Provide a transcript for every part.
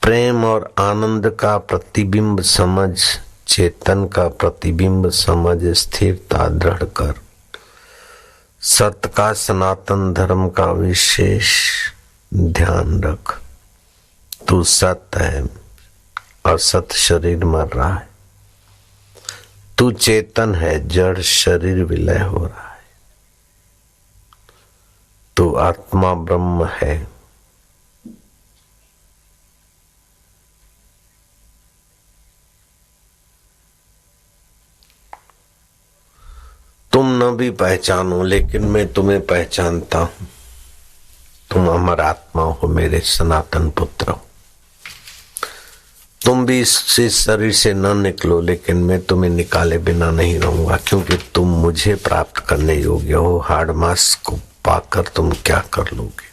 प्रेम और आनंद का प्रतिबिंब समझ, चेतन का प्रतिबिंब समझ, स्थिरता दृढ़ कर, सत्य का सनातन धर्म का विशेष ध्यान रख। तू सत्य है और सत्य शरीर मर रहा है। तू चेतन है, जड़ शरीर विलय हो रहा है। तू आत्मा ब्रह्म है। तुम न भी पहचानो लेकिन मैं तुम्हें पहचानता हूं। तुम अमर आत्मा हो, मेरे सनातन पुत्र हो। तुम भी इस शरीर से न निकलो लेकिन मैं तुम्हें निकाले बिना नहीं रहूंगा, क्योंकि तुम मुझे प्राप्त करने योग्य हो। हाड़ मास को पाकर तुम क्या कर लोगे।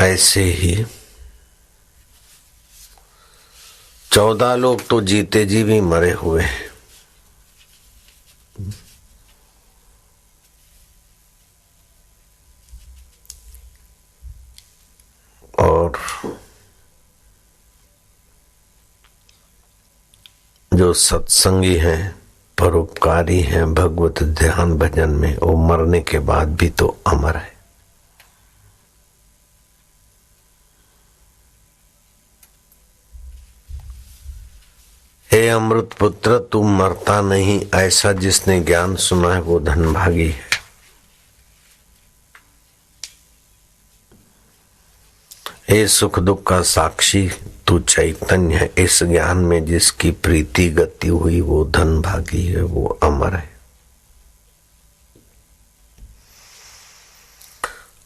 ऐसे ही 14 लोग तो जीते जी भी मरे हुए हैं। और जो सत्संगी हैं, परोपकारी हैं, भगवत ध्यान भजन में, वो मरने के बाद भी तो अमर है। हे अमृत पुत्र, तू मरता नहीं। ऐसा जिसने ज्ञान सुना है वो धनभागी है। हे सुख दुख का साक्षी, तू चैतन्य है। इस ज्ञान में जिसकी प्रीति गति हुई वो धनभागी है, वो अमर है।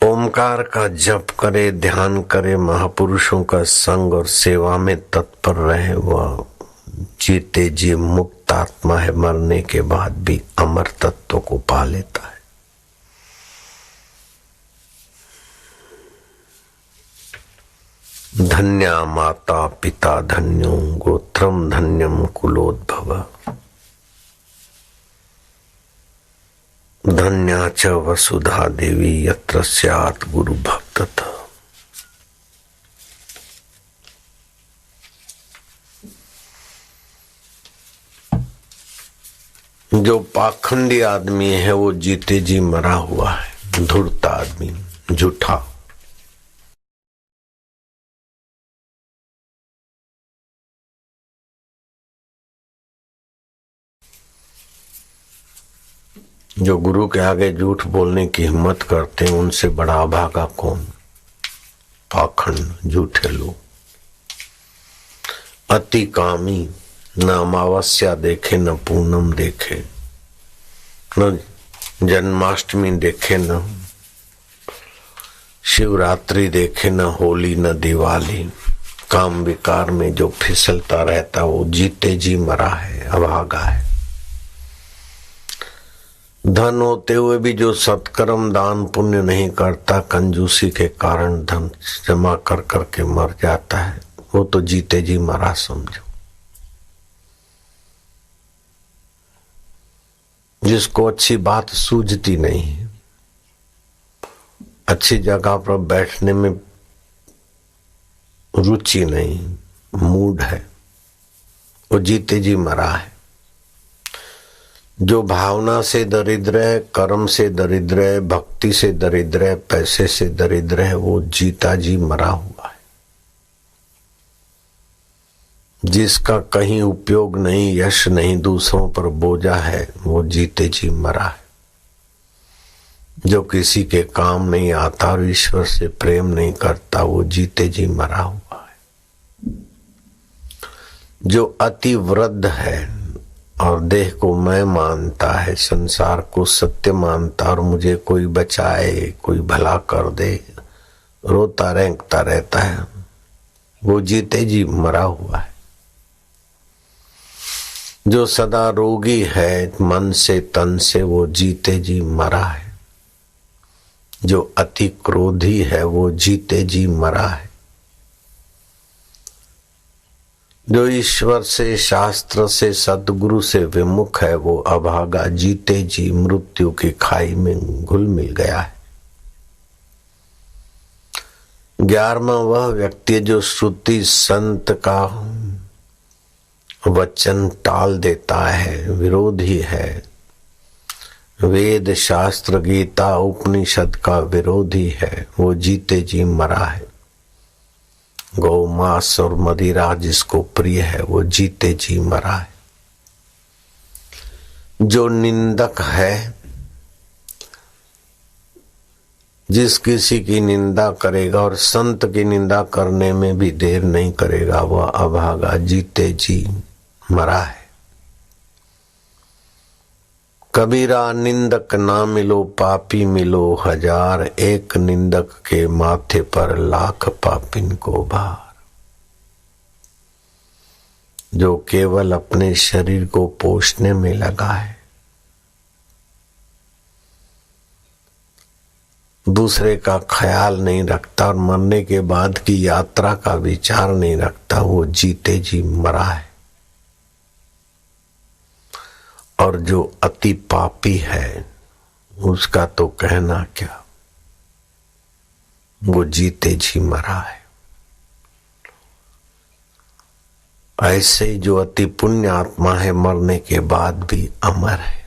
ओमकार का जप करे, ध्यान करे, महापुरुषों का संग और सेवा में तत्पर रहे, वह जीते जी मुक्त आत्मा है। मरने के बाद भी अमर तत्व को पा लेता है। धन्या माता पिता धन्यो, गोत्रम धन्यम कुलोद्भव, धन्या च वसुधा देवी यत्र स्यात् गुरु भक्तः। जो पाखंडी आदमी है वो जीते जी मरा हुआ है। धूर्त आदमी, झूठा। जो गुरु के आगे झूठ बोलने की हिम्मत करते हैं उनसे बड़ा अभागा कौन। पाखंड, झूठे लोग। अति कामी, न अमावस्या देखे न पूनम देखे, न जन्माष्टमी देखे, न शिवरात्रि देखे, न होली न दिवाली। काम विकार में जो फिसलता रहता वो जीते जी मरा है, अभागा है। धन होते हुए भी जो सत्कर्म दान पुण्य नहीं करता, कंजूसी के कारण धन जमा कर करके मर जाता है, वो तो जीते जी मरा समझो। जिसको अच्छी बात सूझती नहीं है, अच्छी जगह पर बैठने में रुचि नहीं, मूड है, वो जीते जी मरा है। जो भावना से दरिद्र है, कर्म से दरिद्र है, भक्ति से दरिद्र है, पैसे से दरिद्र है, वो जीता जी मरा हुआ है। जिसका कहीं उपयोग नहीं, यश नहीं, दूसरों पर बोझा है, वो जीते जी मरा है। जो किसी के काम नहीं आता और ईश्वर से प्रेम नहीं करता, वो जीते जी मरा हुआ है। जो अति वृद्ध है और देह को मैं मानता है, संसार को सत्य मानता और मुझे कोई बचाए, कोई भला कर दे, रोता रेंगता रहता है, वो जीते जी मरा हुआ है। जो सदा रोगी है मन से तन से, वो जीते जी मरा है। जो अति क्रोधी है वो जीते जी मरा है। जो ईश्वर से, शास्त्र से, सद्गुरु से विमुख है वो अभागा जीते जी मृत्यु की खाई में घुल मिल गया है। 11वां वह व्यक्ति जो श्रुति संत का वचन टाल देता है, विरोधी है, वेद शास्त्र गीता उपनिषद का विरोधी है, वो जीते जी मरा है। गौ मांस और मदिरा जिसको प्रिय है वो जीते जी मरा है। जो निंदक है, जिस किसी की निंदा करेगा और संत की निंदा करने में भी देर नहीं करेगा, वह अभागा जीते जी मरा है। कबीरा निंदक ना मिलो पापी मिलो हजार, एक निंदक के माथे पर लाख पापिन को भार। जो केवल अपने शरीर को पोषने में लगा है, दूसरे का ख्याल नहीं रखता और मरने के बाद की यात्रा का विचार नहीं रखता, वो जीते जी मरा है। और जो अति पापी है उसका तो कहना क्या, वो जीते जी मरा है। ऐसे ही जो अति पुण्य आत्मा है मरने के बाद भी अमर है।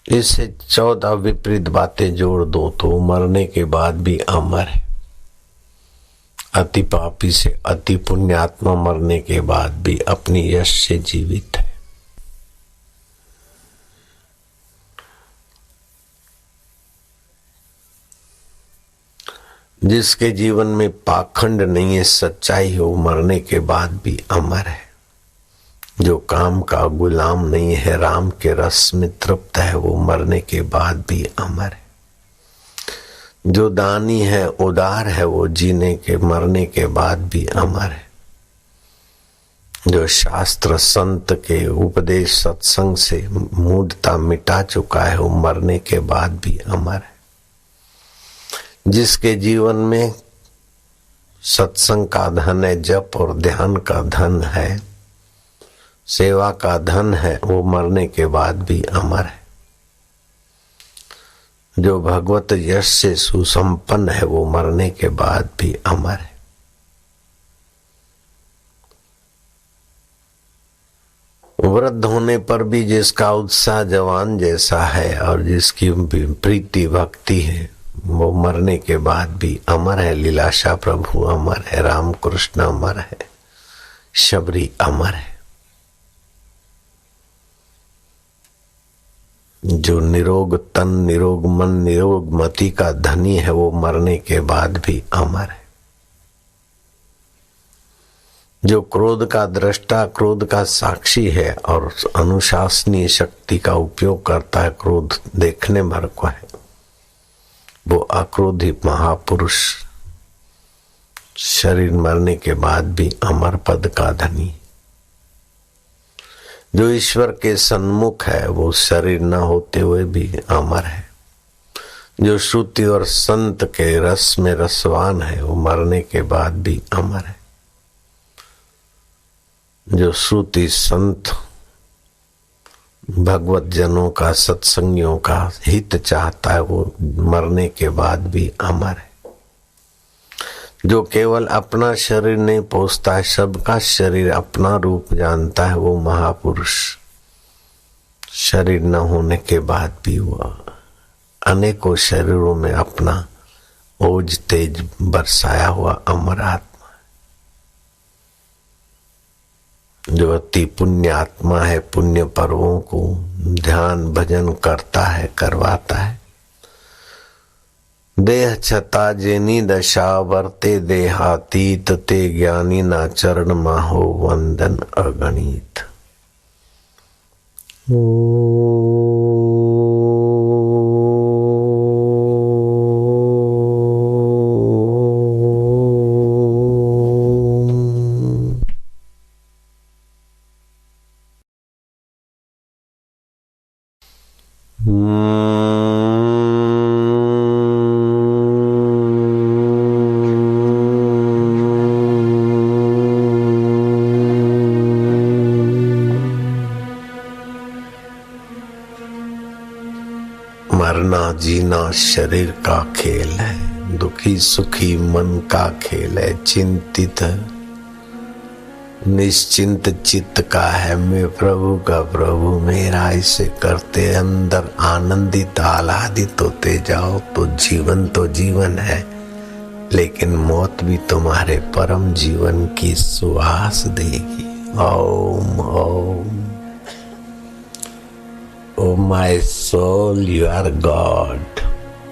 इससे 14 विपरीत बातें जोड़ दो तो मरने के बाद भी अमर है। अति पापी से अति पुण्यात्मा मरने के बाद भी अपनी यश से जीवित है। जिसके जीवन में पाखंड नहीं है, सच्चाई है, वो मरने के बाद भी अमर है। जो काम का गुलाम नहीं है, राम के रस में तृप्त है, वो मरने के बाद भी अमर है। जो दानी है, उदार है, वो जीने के मरने के बाद भी अमर है। जो शास्त्र संत के उपदेश सत्संग से मूढ़ता मिटा चुका है, वो मरने के बाद भी अमर है। जिसके जीवन में सत्संग का धन है, जप और ध्यान का धन है, सेवा का धन है, वो मरने के बाद भी अमर है। जो भगवत यश से सुसंपन्न है, वो मरने के बाद भी अमर है। वृद्ध होने पर भी जिसका उत्साह जवान जैसा है और जिसकी प्रीति भक्ति है, वो मरने के बाद भी अमर है। लीलाशाह प्रभु अमर है, राम कृष्ण अमर है, शबरी अमर है। जो निरोग तन, निरोग मन, निरोग मति का धनी है, वो मरने के बाद भी अमर है। जो क्रोध का दृष्टा, क्रोध का साक्षी है और अनुशासनीय शक्ति का उपयोग करता है, क्रोध देखने भर को है, वो अक्रोधी महापुरुष शरीर मरने के बाद भी अमर पद का धनी। जो ईश्वर के सन्मुख है, वो शरीर न होते हुए भी अमर है। जो श्रुति और संत के रस में रसवान है, वो मरने के बाद भी अमर है। जो श्रुति संत भगवत जनों का, सत्संगियों का हित चाहता है, वो मरने के बाद भी अमर है। जो केवल अपना शरीर नहीं पोसता है, सबका शरीर अपना रूप जानता है, वो महापुरुष शरीर न होने के बाद भी वो अनेकों शरीरों में अपना ओज तेज बरसाया हुआ अमर आत्मा। जो अति पुण्य आत्मा है, पुण्य पर्वों को ध्यान भजन करता है, करवाता है। देह छता जेनी दशा वर्ते देहातीत, ते ज्ञानी ना चरण माहो वंदन अगणित। मरना जीना शरीर का खेल है, दुखी सुखी मन का खेल है, चिंतित निश्चिंत चित्त का है मैं प्रभु का प्रभु मेरा। इसे करते अंदर आनंदित आह्लादित होते जाओ तो जीवन है, लेकिन मौत भी तुम्हारे परम जीवन की सुवास देगी। Om Om. O my soul you are God.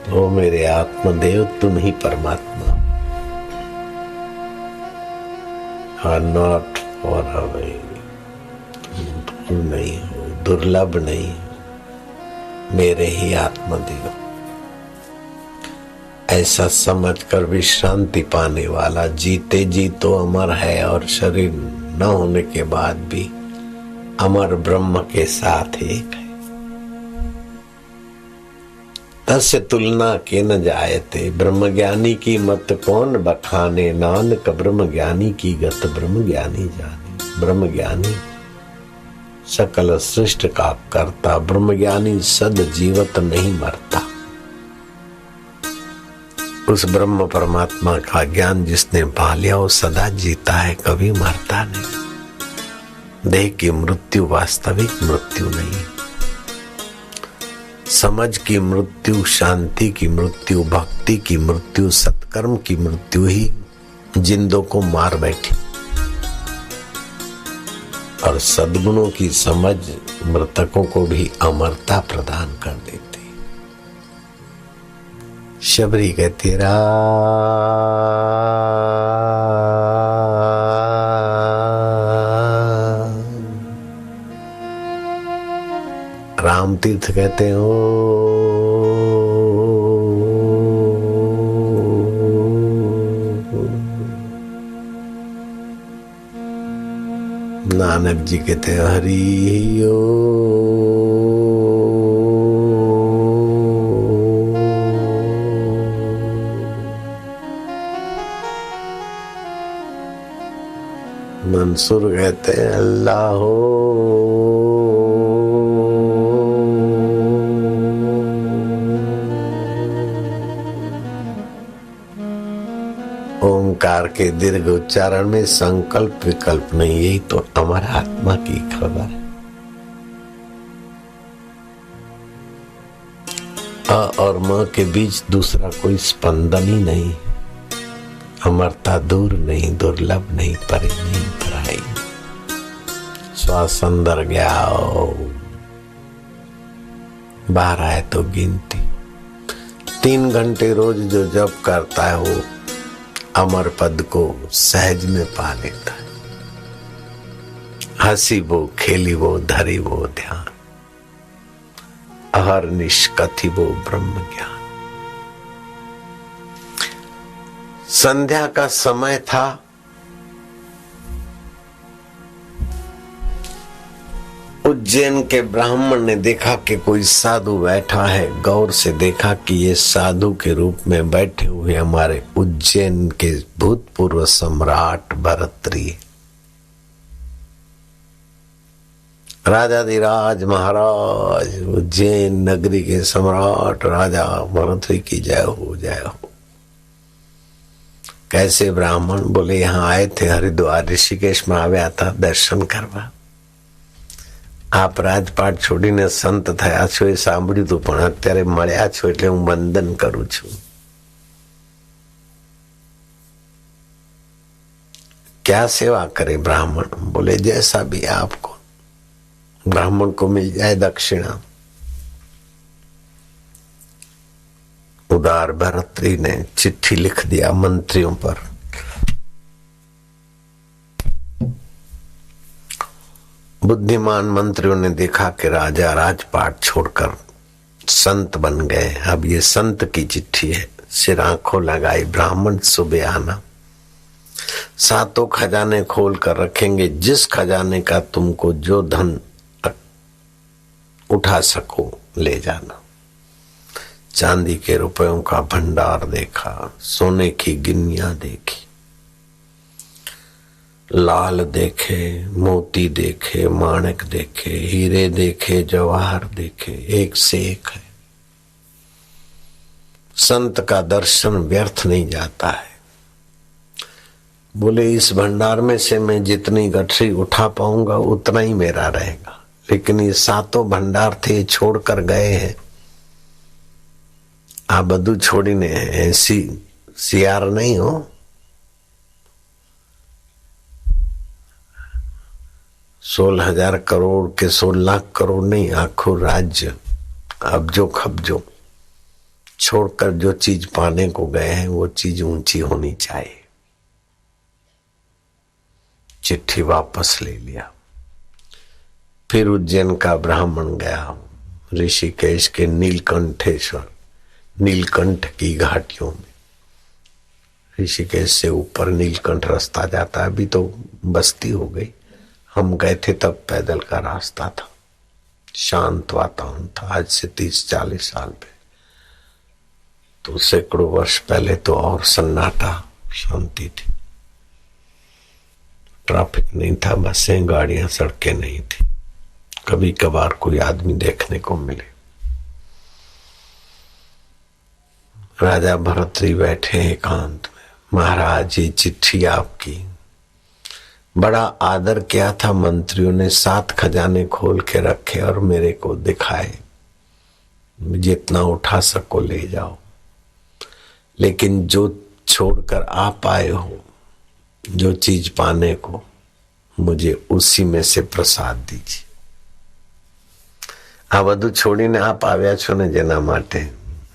ओ मेरे आत्मदेव तुम ही परमात्मा। आर नॉट फॉर अवे, तुम नहीं हो, दुर्लभ नहीं हो, मेरे ही आत्मदेव। ऐसा समझकर विश्रांति पाने वाला जीते जी तो अमर है और शरीर न होने के बाद भी अमर ब्रह्म के साथ एक है। तस्य तुलना के न जायते, ब्रह्मज्ञानी की मत कौन बखाने, नानक ब्रह्मज्ञानी की गत ब्रह्मज्ञानी जाने। ब्रह्मज्ञानी सकल सृष्टि का करता, ब्रह्मज्ञानी सद जीवत नहीं मरता। उस ब्रह्म परमात्मा का ज्ञान जिसने पा लिया वो सदा जीता है, कभी मरता नहीं। देह की मृत्यु वास्तविक मृत्यु नहीं, समझ की मृत्यु, शांति की मृत्यु, भक्ति की मृत्यु, सत्कर्म की मृत्यु ही जिंदों को मार बैठी। और सद्गुणों की समझ मृतकों को भी अमरता प्रदान कर देती। शबरी कहती राम तीर्थ कहते हो नानक जी कहते हैं हरि ओ। मंसूर कहते हैं अल्लाह हो। ओंकार के दीर्घ उच्चारण में संकल्प विकल्प नहीं, यही तो हमारा आत्मा की खबर है। अ और म के बीच दूसरा कोई स्पंदन ही नहीं। अमरता दूर नहीं, दुर्लभ नहीं, परे नहीं, पराई। श्वास अंदर गया बाहर आए तो गिनती। 3 घंटे रोज जो जप करता है वो अमर पद को सहज में पा लेता है। हंसी वो, खेली वो, धरी वो ध्यान, अहर निष्कथि वो ब्रह्म ज्ञान। संध्या का समय था। उज्जैन के ब्राह्मण ने देखा कि कोई साधु बैठा है। गौर से देखा कि ये साधु के रूप में बैठे हुए हमारे उज्जैन के भूतपूर्व सम्राट भरतरी, राजाधिराज महाराज, उज्जैन नगरी के सम्राट राजा भरतरी की जय हो, जय हो। कैसे ब्राह्मण? बोले यहाँ आए थे हरिद्वार ऋषिकेश में आव्या था दर्शन करवा। आप રાજપાટ છોડીને સંત થયા છો એ સાંભળ્યું તું, પણ અત્યારે મળ્યા છો એટલે હું વંદન કરું છું। क्या सेवा करे ब्राह्मण? बोले जैसा भी आपको। ब्राह्मण को मिल जाए दक्षिणा। उदार भरतरी ने चिट्ठी लिख दिया मंत्रियों पर। बुद्धिमान मंत्रियों ने देखा कि राजा राजपाट छोड़कर संत बन गए। अब ये संत की चिट्ठी है। सिर आंखों लगाई, ब्राह्मण सुबह आना, 7 खजाने खोल कर रखेंगे। जिस खजाने का तुमको जो धन उठा सको ले जाना। चांदी के रुपयों का भंडार देखा, सोने की गिन्नियां देखी, लाल देखे, मोती देखे, माणिक देखे, हीरे देखे, जवाहर देखे, एक से एक है। संत का दर्शन व्यर्थ नहीं जाता है। बोले इस भंडार में से मैं जितनी गठरी उठा पाऊंगा उतना ही मेरा रहेगा, लेकिन ये सातों भंडार थे छोड़कर गए हैं। आ बधु छोड़ीने ऐसी सियार नहीं हो। 16,000 करोड़ के 16 लाख करोड़ नहीं, आखों राज्य अब्जो खब्जो छोड़कर जो चीज पाने को गए हैं वो चीज ऊंची होनी चाहिए। चिट्ठी वापस ले लिया। फिर उज्जैन का ब्राह्मण गया ऋषिकेश के नीलकंठेश्वर, नीलकंठ की घाटियों में। ऋषिकेश से ऊपर नीलकंठ रास्ता जाता है, अभी तो बस्ती हो गई। हम गए थे तब पैदल का रास्ता था, शांत वातावरण था। आज से 30-40 साल पहले, तो सैकड़ों वर्ष पहले तो और सन्नाटा शांति थी। ट्रैफिक नहीं था, बसें गाड़ियां सड़कें नहीं थी। कभी कभार कोई आदमी देखने को मिले। राजा भरतरी बैठे एकांत में। महाराज ये चिट्ठी आपकी। बड़ा आदर किया था मंत्रियों ने, 7 खजाने खोल के रखे और मेरे को दिखाए, जितना उठा सको ले जाओ, लेकिन जो छोड़कर आप आए हो जो चीज पाने को, मुझे उसी में से प्रसाद दीजिए। આ બધું છોડીને આપ આવ્યા છો ને, જેના માટે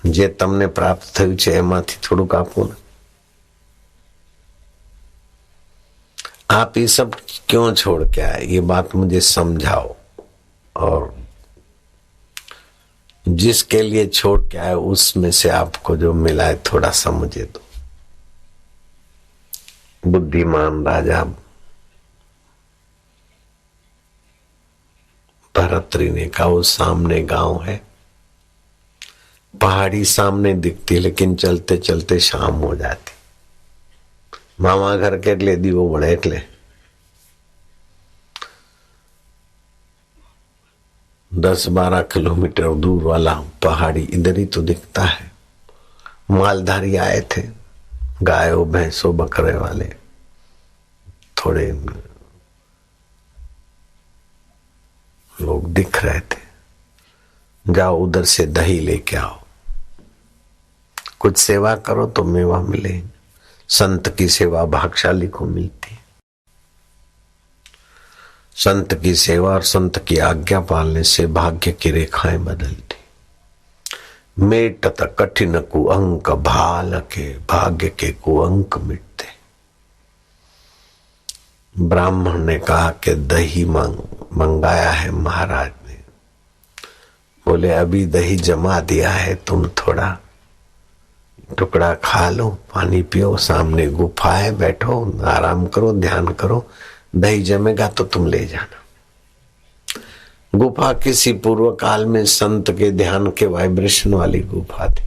જે તમને પ્રાપ્ત થયું છે એમાંથી થોડુંક આપો ને। आप ये सब क्यों छोड़ के आए, ये बात मुझे समझाओ। और जिसके लिए छोड़ के आए उसमें से आपको जो मिला है थोड़ा सा मुझे दो। बुद्धिमान राजा भरतरी ने कहा, वो सामने गांव है, पहाड़ी सामने दिखती, लेकिन चलते चलते शाम हो जाती। मामा घर કેટલે દીવો વળે એટલે 10-12 किलोमीटर दूर वाला पहाड़ी इधर ही तो दिखता है। मालधारी आए थे, गायों भैंसों बकरे वाले, थोड़े लोग दिख रहे थे। जाओ उधर से दही लेके आओ, कुछ सेवा करो तो मेवा मिले। संत की सेवा भाग्यशाली को मिलती है। संत की सेवा और संत की आज्ञा पालने से भाग्य की रेखाएं बदलती। मेटत कठिन कुअंक भाल के, भाग्य के कुअंक मिटते। ब्राह्मण ने कहा कि दही मंगाया है महाराज ने। बोले अभी दही जमा दिया है, तुम थोड़ा टुकड़ा खा लो, पानी पियो, सामने गुफा है, बैठो आराम करो, ध्यान करो, दही जमेगा तो तुम ले जाना। गुफा किसी पूर्व काल में संत के ध्यान के वाइब्रेशन वाली गुफा थी।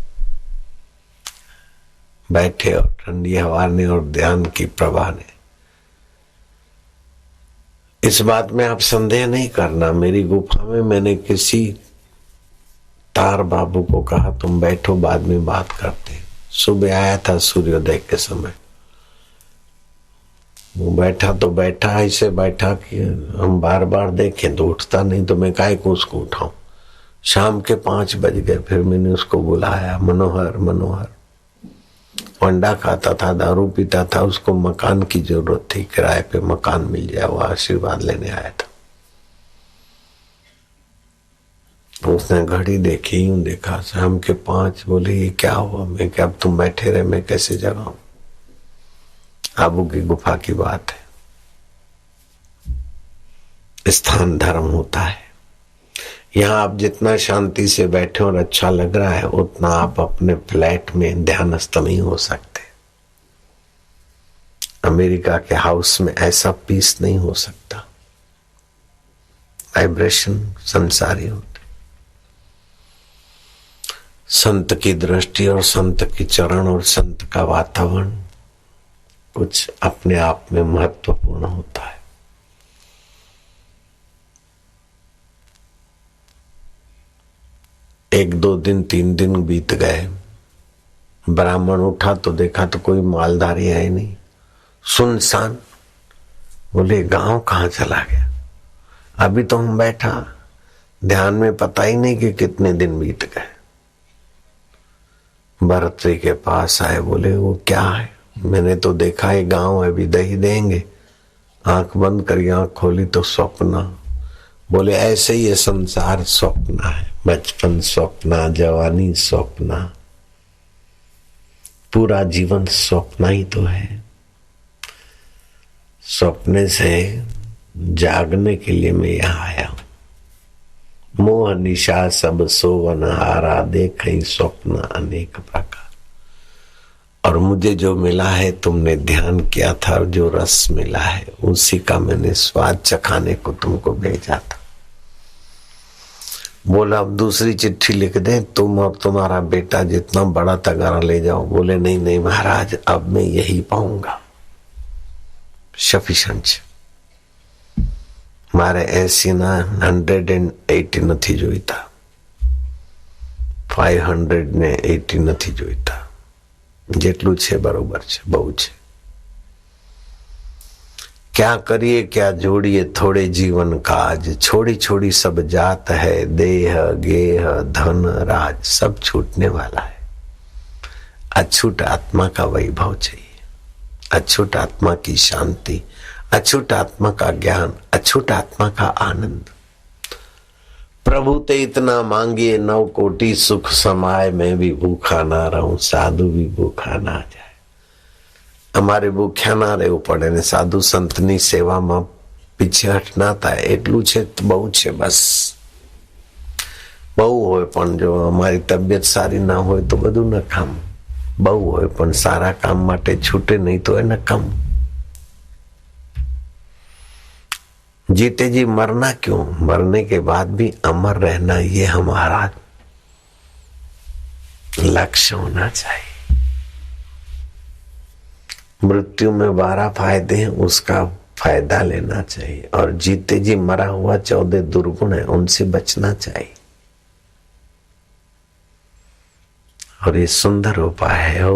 बैठे और ठंडी हवा ने और ध्यान की प्रभा ने। इस बात में आप संदेह नहीं करना, मेरी गुफा में मैंने किसी तार बाबू को कहा तुम बैठो, बाद में बात करते। सुबह आया था सूर्योदय के समय, वो बैठा तो बैठा, ऐसे बैठा कि हम बार बार देखें तो उठता नहीं, तो मैं काहे को उसको उठाऊं। शाम के 5 बज गए, फिर मैंने उसको बुलाया। मनोहर मनोहर अंडा खाता था, दारू पीता था, उसको मकान की जरूरत थी, किराए पे मकान मिल जाए, वो आशीर्वाद लेने आया था। उसने घड़ी देखी, यूं देखा, शाम के 5। बोले ये क्या हुआ? मैं क्या, अब तुम बैठे रहे, मैं कैसे जगाऊं? आबू की गुफा की बात है। स्थान धर्म होता है। यहाँ आप जितना शांति से बैठे और अच्छा लग रहा है, उतना आप अपने फ्लैट में ध्यानस्थ नहीं हो सकते। अमेरिका के हाउस में ऐसा पीस नहीं हो सकता। वाइब्रेशन संसारी होते। संत की दृष्टि और संत की चरण और संत का वातावरण कुछ अपने आप में महत्वपूर्ण होता है। एक 2 दिन 3 दिन बीत गए, ब्राह्मण उठा तो देखा तो कोई मालधारी है नहीं, सुनसान। बोले गांव कहाँ चला गया? अभी तो हम बैठा ध्यान में, पता ही नहीं कि कितने दिन बीत गए। भरतरी के पास आए, बोले वो क्या है? मैंने तो देखा है गांव है, अभी दही देंगे। आंख बंद करी, आंख खोली तो स्वप्न। बोले ऐसे ही ये संसार स्वप्न है, बचपन स्वप्न, जवानी स्वप्न, पूरा जीवन स्वप्न ही तो है। स्वप्ने से जागने के लिए मैं यहाँ आया हूं। मोह निशा सब सोवन हारा, देखई स्वप्न अनेक प्रकार। और मुझे जो मिला है, तुमने ध्यान किया था, और जो रस मिला है उसी का मैंने स्वाद चखाने को तुमको भेजा था। बोला अब दूसरी चिट्ठी लिख दे, तुम और तुम्हारा बेटा जितना बड़ा तगारा ले जाओ। बोले नहीं नहीं महाराज, अब मैं यही पाऊंगा, सफिशिएंट। મારે 80 ના 180 નથી જોઈતા, 500 ને 80 નથી જોઈતા, જેટલું છે બરોબર છે, બહુ છે। क्या करिए क्या जोड़िए थोड़े जीवन काज, छोड़ी छोड़ी सब जात है, देह गेह धन राज सब छूटने वाला है। अछूट आत्मा का वैभव चाहिए, अछूट आत्मा की शांति, अछूट आत्मा का ज्ञान, अछूट आत्मा का आनंद। प्रभु ते इतना मांगिए 9 कोटि सुख समाये, मैं भी भूखा ना रहूं, साधु भी भूखा ना जाए। અમારે ભૂખ્યા ના રહેવું પડે ને સાધુ સંતની સેવામાં પીછેહટ ના થાય, એટલું છે બહુ છે, બસ બહુ હોય પણ જો અમારી તબિયત સારી ના હોય તો બધું નકામ, બહુ હોય પણ સારા કામ માટે છૂટે નહીં તો એ નકામ। जीते जी मरना क्यों, मरने के बाद भी अमर रहना ये हमारा लक्ष्य होना चाहिए। मृत्यु में 12 फायदे हैं, उसका फायदा लेना चाहिए, और जीते जी मरा हुआ 14 दुर्गुण है, उनसे बचना चाहिए। और ये सुंदर उपाय है। ओ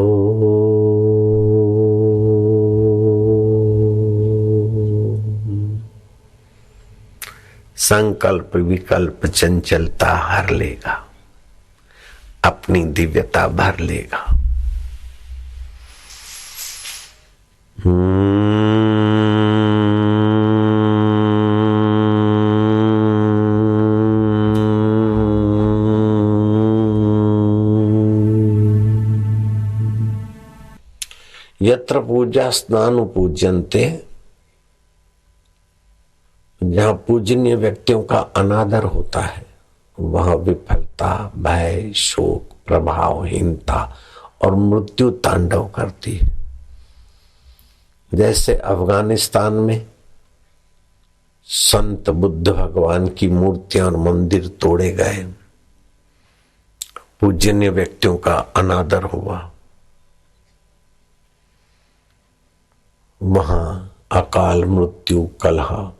संकल्प विकल्प चंचलता हर लेगा, अपनी दिव्यता भर लेगा। यत्र पूजा स्नानु पूज्यन्ते, जहां पूजनीय व्यक्तियों का अनादर होता है वहां विफलता, भय, शोक, प्रभावहीनता और मृत्यु तांडव करती है। जैसे अफगानिस्तान में संत बुद्ध भगवान की मूर्तियां और मंदिर तोड़े गए, पूजनीय व्यक्तियों का अनादर हुआ, वहां अकाल मृत्यु, कलह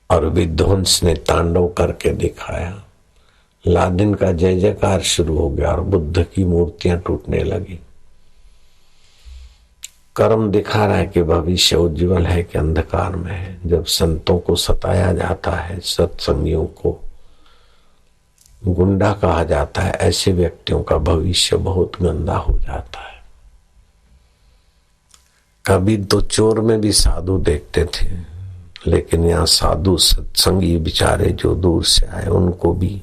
और विध्वंस ने तांडव करके दिखाया। लादेन का जय जयकार शुरू हो गया और बुद्ध की मूर्तियां टूटने लगी। कर्म दिखा रहा है कि भविष्य उज्जवल है कि अंधकार में है। जब संतों को सताया जाता है, सत्संगियों को गुंडा कहा जाता है, ऐसे व्यक्तियों का भविष्य बहुत गंदा हो जाता है। कभी तो चोर में भी साधु देखते थे, लेकिन यहाँ साधु सत्संगी बेचारे जो दूर से आए, उनको भी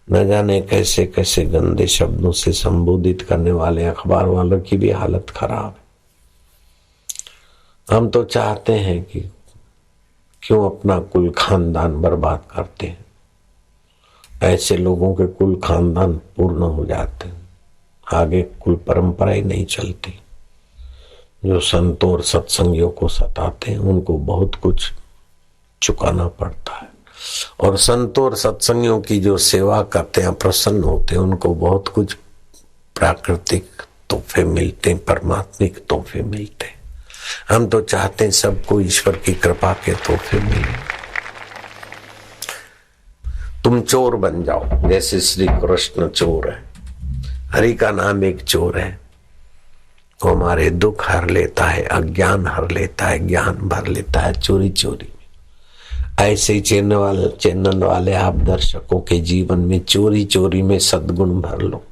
न जाने कैसे कैसे गंदे शब्दों से संबोधित करने वाले अखबार वालों की भी हालत खराब है। हम तो चाहते हैं कि क्यों अपना कुल खानदान बर्बाद करते हैं। ऐसे लोगों के कुल खानदान पूर्ण हो जाते हैं, आगे कुल परंपरा ही नहीं चलती। जो संतों और सत्संगियों को सताते हैं उनको बहुत कुछ चुकाना पड़ता है, और संतों और सत्संगियों की जो सेवा करते हैं, प्रसन्न होते हैं, उनको बहुत कुछ प्राकृतिक तोहफे मिलते हैं, परमात्मिक तोहफे मिलते हैं। हम तो चाहते हैं सबको ईश्वर की कृपा के तोहफे मिले। तुम चोर बन जाओ, जैसे श्री कृष्ण चोर है, हरि का नाम एक चोर है, वो हमारे दुख हर लेता है, अज्ञान हर लेता है, ज्ञान भर लेता है चोरी चोरी में। ऐसे ही चैनल वाले आप दर्शकों के जीवन में चोरी चोरी में सद्गुण भर लो,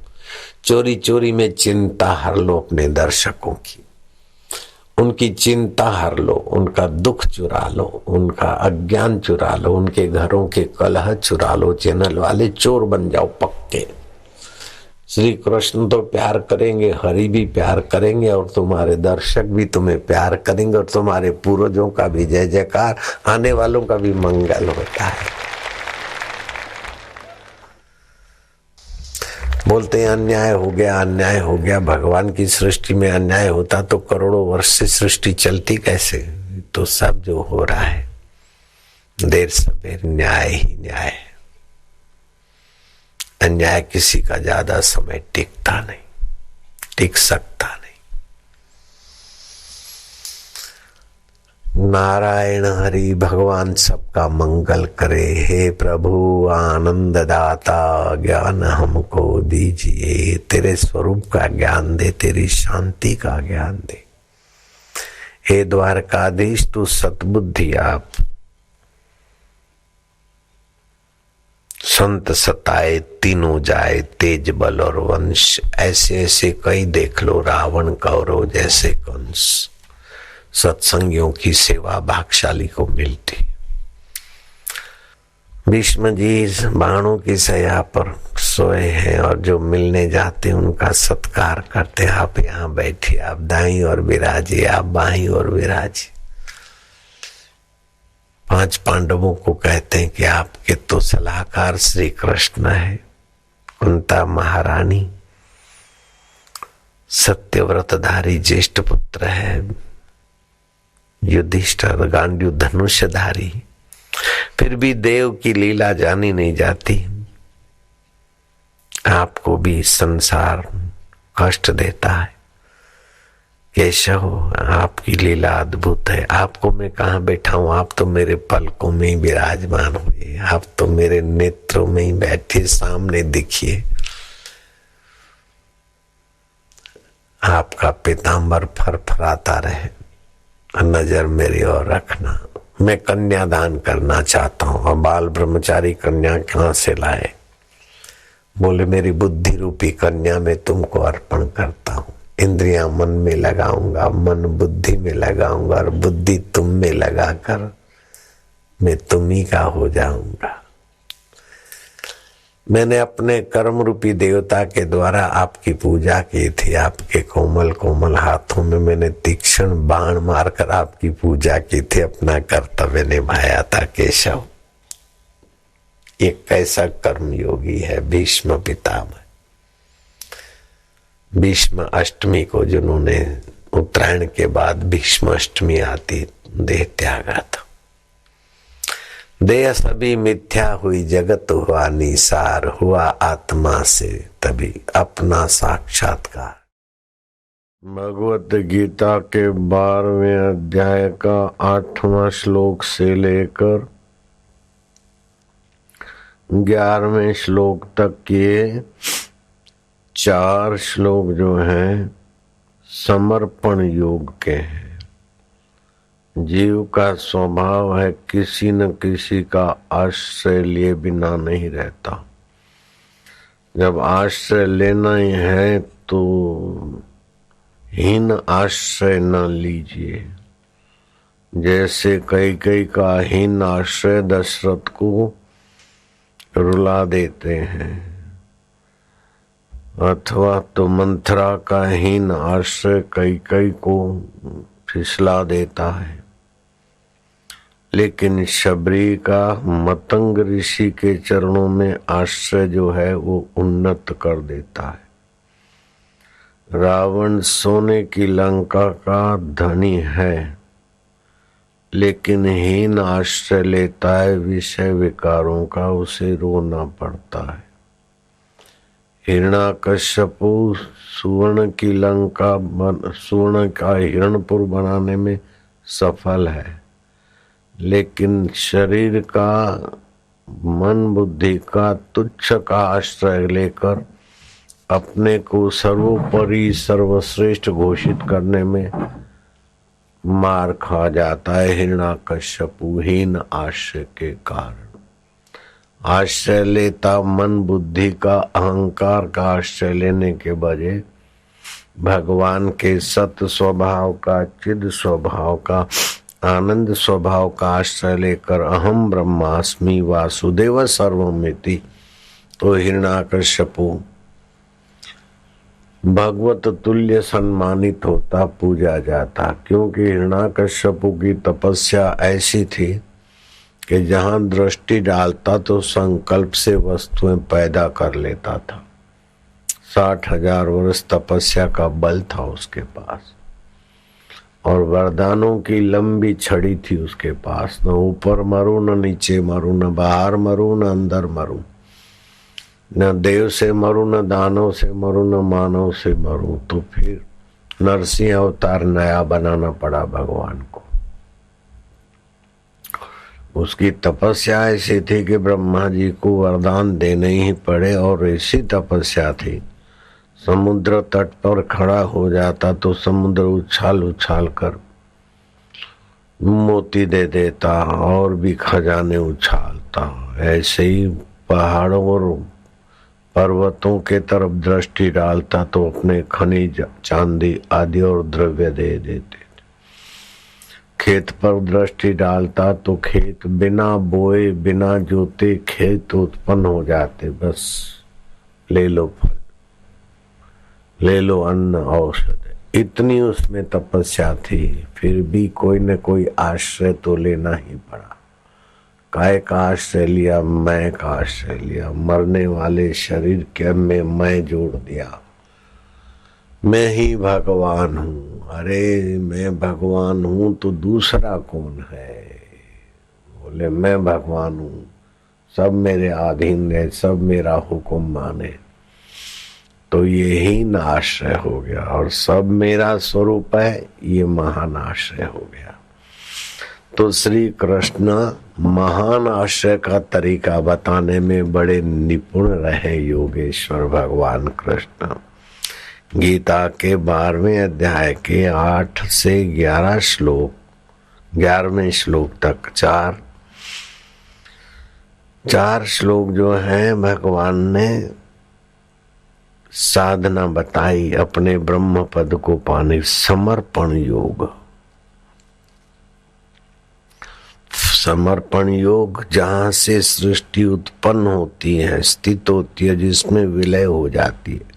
चोरी चोरी में चिंता हर लो अपने दर्शकों की, उनकी चिंता हर लो, उनका दुख चुरा लो, उनका अज्ञान चुरा लो, उनके घरों के कलह चुरा लो। चैनल वाले चोर बन जाओ पक्के। श्री कृष्ण तो प्यार करेंगे, हरि भी प्यार करेंगे, और तुम्हारे दर्शक भी तुम्हें प्यार करेंगे, और तुम्हारे पूर्वजों का भी जय जयकार, आने वालों का भी मंगल होता है। बोलते हैं अन्याय हो गया, अन्याय हो गया। भगवान की सृष्टि में अन्याय होता तो करोड़ों वर्ष से सृष्टि चलती कैसे? तो सब जो हो रहा है देर सबेर न्याय ही न्याय है। अन्याय किसी का ज्यादा समय टिकता नहीं, टिक सकता नहीं। नारायण हरि भगवान सबका मंगल करे। हे प्रभु आनंद दाता ज्ञान हमको दीजिए, तेरे स्वरूप का ज्ञान दे, तेरी शांति का ज्ञान दे। हे द्वारकाधीश तू सतबुद्धि आप, संत सताए तीनों जाए, तेज बल और वंश। ऐसे ऐसे कई देख लो, रावण कौरव जैसे कंस। सत्संगियों की सेवा भागशाली को मिलती। भीष्म जी बाणों की सया पर सोए हैं, और जो मिलने जाते उनका सत्कार करते। आप यहाँ बैठिए, आप दाईं और विराजिए, आप बाईं और विराजिए। 5 पांडवों को कहते हैं कि आपके तो सलाहकार श्री कृष्ण है, कुंता महारानी, सत्यव्रतधारी ज्येष्ठ पुत्र है युधिष्ठिर, गांडीव धनुषधारी। फिर भी देव की लीला जानी नहीं जाती। आपको भी संसार कष्ट देता है। केशव आपकी लीला अद्भुत है। आपको मैं कहाँ बैठा हूँ? आप तो मेरे पलकों में ही विराजमान हुए, आप तो मेरे नेत्रों में ही बैठे, सामने दिखिए। आपका पीतांबर फरफराता रहे, नजर मेरी ओर रखना। मैं कन्यादान करना चाहता हूँ। और बाल ब्रह्मचारी कन्या कहाँ से लाए? बोले मेरी बुद्धि रूपी कन्या मैं तुमको अर्पण करता हूँ। इंद्रियां मन में लगाऊंगा, मन बुद्धि में लगाऊंगा, और बुद्धि तुम में लगाकर मैं तुम ही का हो जाऊंगा। मैंने अपने कर्म रूपी देवता के द्वारा आपकी पूजा की थी। आपके कोमल कोमल हाथों में मैंने तीक्ष्ण बाण मारकर आपकी पूजा की थी। अपना कर्तव्य निभाया था केशव। ये कैसा कर्म योगी है भीष्म पितामह। भीष्म अष्टमी को जिन्होंने उत्तरायण के बाद भीष्म अष्टमी आती देह त्यागा था। देह सभी मिथ्या हुई, जगत हुआ निसार, हुआ आत्मा से तभी अपना साक्षात्कार। भगवत गीता के 12वें अध्याय का 8वां श्लोक से लेकर 11वें श्लोक तक के 4 श्लोक जो हैं समर्पण योग के हैं। जीव का स्वभाव है किसी न किसी का आश्रय लिए बिना नहीं रहता। जब आश्रय लेना ही है तो हीन आश्रय न लीजिए। जैसे कई का हीन आश्रय दशरथ को रुला देते हैं, अथवा तो मंथरा का हीन आश्रय कई को फिसला देता है। लेकिन शबरी का मतंग ऋषि के चरणों में आश्रय जो है वो उन्नत कर देता है। रावण सोने की लंका का धनी है, लेकिन हीन आश्रय लेता है विषय विकारों का, उसे रोना पड़ता है। हिरण्याकश्यपु सुवर्ण की लंका सुवर्ण का हिरणपुर बनाने में सफल है, लेकिन शरीर का मन बुद्धि का तुच्छ का आश्रय लेकर अपने को सर्वोपरि सर्वश्रेष्ठ घोषित करने में मार खा जाता है हिरण्यकश्यपुहीन आश्रय के कारण। आश्रय लेता मन बुद्धि का, अहंकार का आश्रय लेने के बजाय भगवान के सत स्वभाव का, चिद स्वभाव का, आनंद स्वभाव का आश्रय लेकर अहम ब्रह्मास्मि वासुदेव सर्वमिति, तो हिरण्यकश्यपु भगवत तुल्य सम्मानित होता, पूजा जाता। क्योंकि हिरण्यकश्यपु की तपस्या ऐसी थी कि जहां दृष्टि डालता तो संकल्प से वस्तुएं पैदा कर लेता था। 60,000 वर्ष तपस्या का बल था उसके पास, और वरदानों की लंबी छड़ी थी उसके पास। न ऊपर मरू, न नीचे मरू, न बाहर मरू, न अंदर मरू, न देव से मरू, न दानव से मरू, न मानव से मरू। तो फिर नरसिंह अवतार नया बनाना पड़ा भगवान को। उसकी तपस्या ऐसी थी कि ब्रह्मा जी को वरदान देने ही पड़े, और ऐसी तपस्या थी समुद्र तट पर खड़ा हो जाता तो समुद्र उछाल उछाल कर मोती दे देता और भी खजाने उछालता। ऐसे ही पहाड़ों और पर्वतों के तरफ दृष्टि डालता तो अपने खनिज, चांदी आदि और द्रव्य दे देते। खेत पर दृष्टि डालता तो खेत बिना बोए बिना जोते खेत उत्पन्न हो जाते। बस ले लो फल, ले लो अन्न औषध, इतनी उसमें तपस्या थी। फिर भी कोई न कोई आश्रय तो लेना ही पड़ा। काय का आश्रय लिया? मैं का आश्रय लिया। मरने वाले शरीर के में मैं जोड़ दिया। मैं ही भगवान हूँ। अरे मैं भगवान हूँ तो दूसरा कौन है? बोले मैं भगवान हूँ, सब मेरे अधीन है, सब मेरा हुक्म माने। तो ये ही न आश्रय हो गया, और सब मेरा स्वरूप है, ये महान आश्रय हो गया। तो श्री कृष्ण महान आश्रय का तरीका बताने में बड़े निपुण रहे योगेश्वर भगवान कृष्ण। गीता के 12वें अध्याय के 8 से 11 श्लोक, 11वें श्लोक तक चार श्लोक जो है भगवान ने साधना बताई अपने ब्रह्म पद को पाने। समर्पण योग, समर्पण योग जहां से सृष्टि उत्पन्न होती है, स्थित होती है, जिसमें विलय हो जाती है,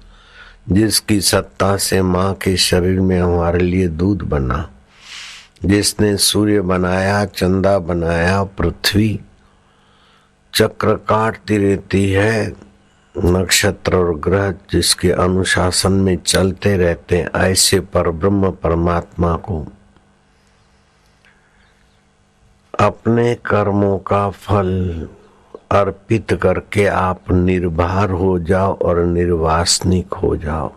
जिसकी सत्ता से माँ के शरीर में हमारे लिए दूध बना, जिसने सूर्य बनाया, चंदा बनाया, पृथ्वी चक्र काटती रहती है, नक्षत्र और ग्रह जिसके अनुशासन में चलते रहते हैं, ऐसे परब्रह्म परमात्मा को अपने कर्मों का फल अर्पित करके आप निर्भर हो जाओ और निर्वासनिक हो जाओ।